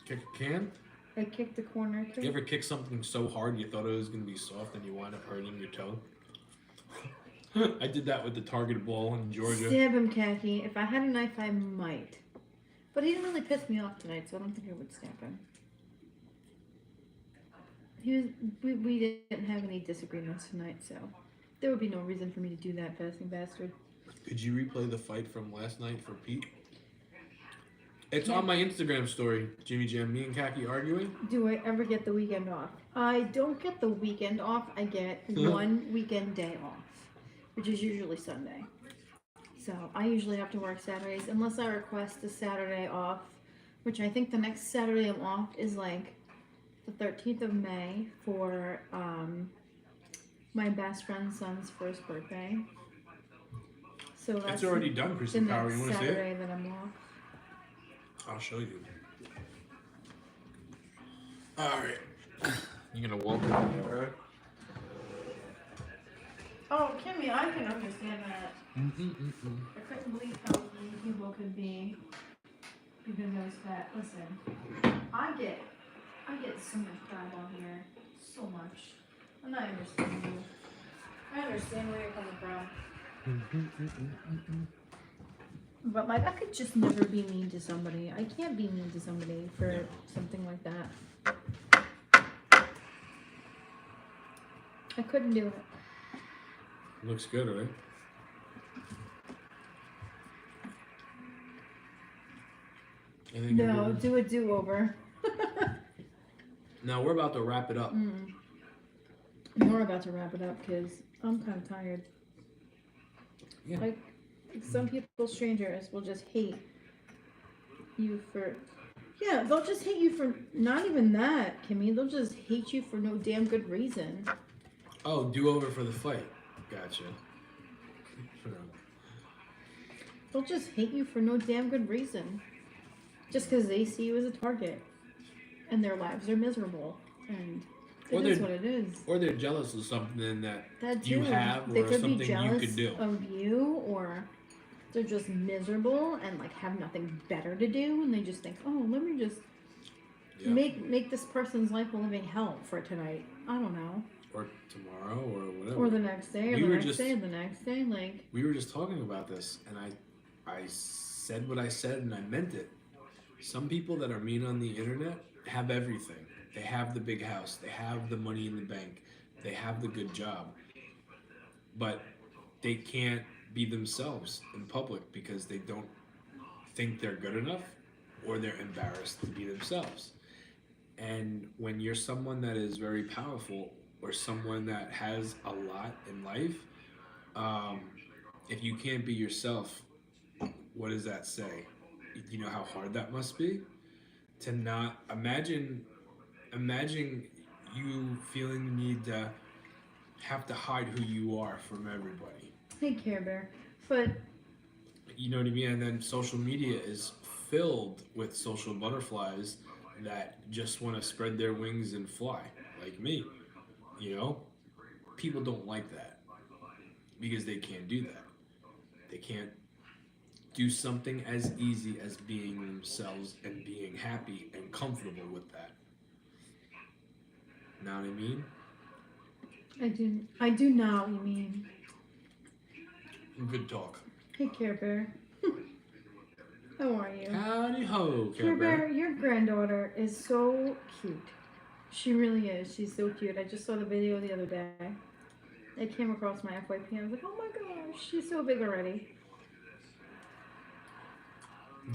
Kick a can? I kicked the corner kick. You ever kick something so hard you thought it was gonna be soft and you wind up hurting your toe? I did that with the target ball in Georgia. Stab him, Khaki. If I had a knife, I might. But he didn't really piss me off tonight, so I don't think I would stab him. We didn't have any disagreements tonight, so there would be no reason for me to do that, fasting bastard. Could you replay the fight from last night for Pete? It's on my Instagram story, Jimmy Jam. Me and Khaki arguing. Do I ever get the weekend off? I don't get the weekend off. I get one weekend day off, which is usually Sunday. So I usually have to work Saturdays unless I request a Saturday off, which I think the next Saturday I'm off is like the 13th of May for my best friend's son's first birthday. So that's It's already done, the Chrissy Power. You next want to see Saturday it? that I'm off. I'll show you. All right. You're gonna walk around there, right? Oh, Kimmy, I can understand that. I couldn't believe how mean people could be because I was fat. Listen, I get so much crap on here, so much, and I understand you. I understand where you're coming from. But like, I could just never be mean to somebody. I can't be mean to somebody for something like that. I couldn't do it. Looks good, right? I think No, do a do-over. Now we're about to wrap it up. We're about to wrap it up because I'm kind of tired. Yeah. Like, some people, strangers, will just hate you for... Yeah, they'll just hate you for not even that, Kimmy. They'll just hate you for no damn good reason. Oh, do over for the fight. Gotcha. They'll just hate you for no damn good reason. Just because they see you as a target. And their lives are miserable. And it is what it is. Or they're jealous of something that That you too. have They or could be something you jealous could do. of you, or they're just miserable and like have nothing better to do, and they just think, oh, let me just make this person's life a living hell for tonight. I don't know. Or tomorrow, or whatever. Or the next day, or the next day, and the next day. Like, we were just talking about this, and I said what I said, and I meant it. Some people that are mean on the internet have everything. They have the big house. They have the money in the bank. They have the good job. But they can't be themselves in public because they don't think they're good enough, or they're embarrassed to be themselves. And when you're someone that is very powerful, or someone that has a lot in life, if you can't be yourself, what does that say? You know how hard that must be to not imagine you feeling the need to have to hide who you are from everybody. Hey, Care Bear, but you know what I mean. And then social media is filled with social butterflies that just want to spread their wings and fly, like me. You know, people don't like that because they can't do that. They can't do something as easy as being themselves and being happy and comfortable with that. Know what I mean? I do know what you mean. Good talk. Hey, Care Bear. How are you? Howdy ho, Care Bear, your granddaughter is so cute. She really is. She's so cute. I just saw the video the other day. It came across my FYP. I was like, oh my gosh, she's so big already.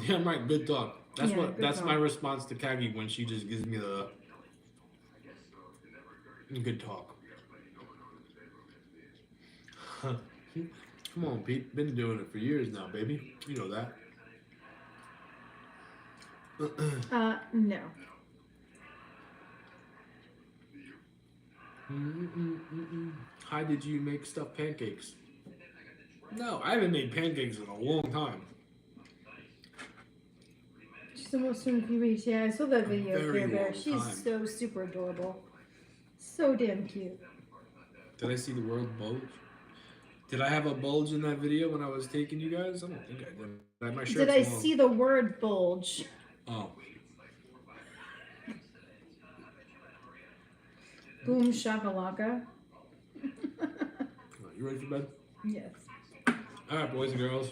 Damn right, good talk. That's talk. my response to Kagi when she just gives me the good talk. Come on, Pete. Been doing it for years now, baby. You know that. No. How did you make stuffed pancakes? No, I haven't made pancakes in a long time. She's almost in a few weeks. Yeah, I saw that video of Very Care Bear. long She's time. so super adorable. So damn cute. Did I see the word bulge? Did I have a bulge in that video when I was taking you guys? I don't think I did. My shirt's Did I long. see the word bulge? Oh. Boom shakalaka. You ready for bed? Yes. All right, boys and girls.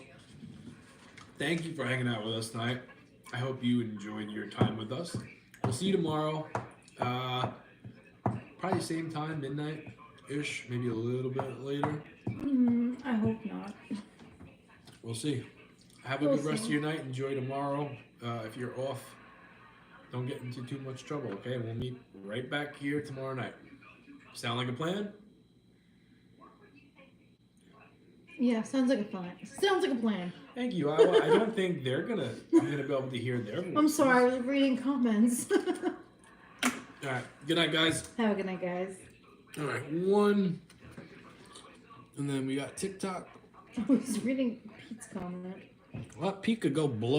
Thank you for hanging out with us tonight. I hope you enjoyed your time with us. We'll see you tomorrow. Probably same time, midnight-ish, maybe a little bit later. I hope not. We'll see. Have a good rest of your night. Enjoy tomorrow. If you're off, don't get into too much trouble, okay? We'll meet right back here tomorrow night. Sound like a plan? Yeah, sounds like a plan. Sounds like a plan. Thank you. I don't think I'm gonna be able to hear their voices. I'm sorry, I was reading comments. All right. Good night, guys. Have a good night, guys. All right. One. And then we got TikTok. I was reading Pete's comment. Well, Pete could go blow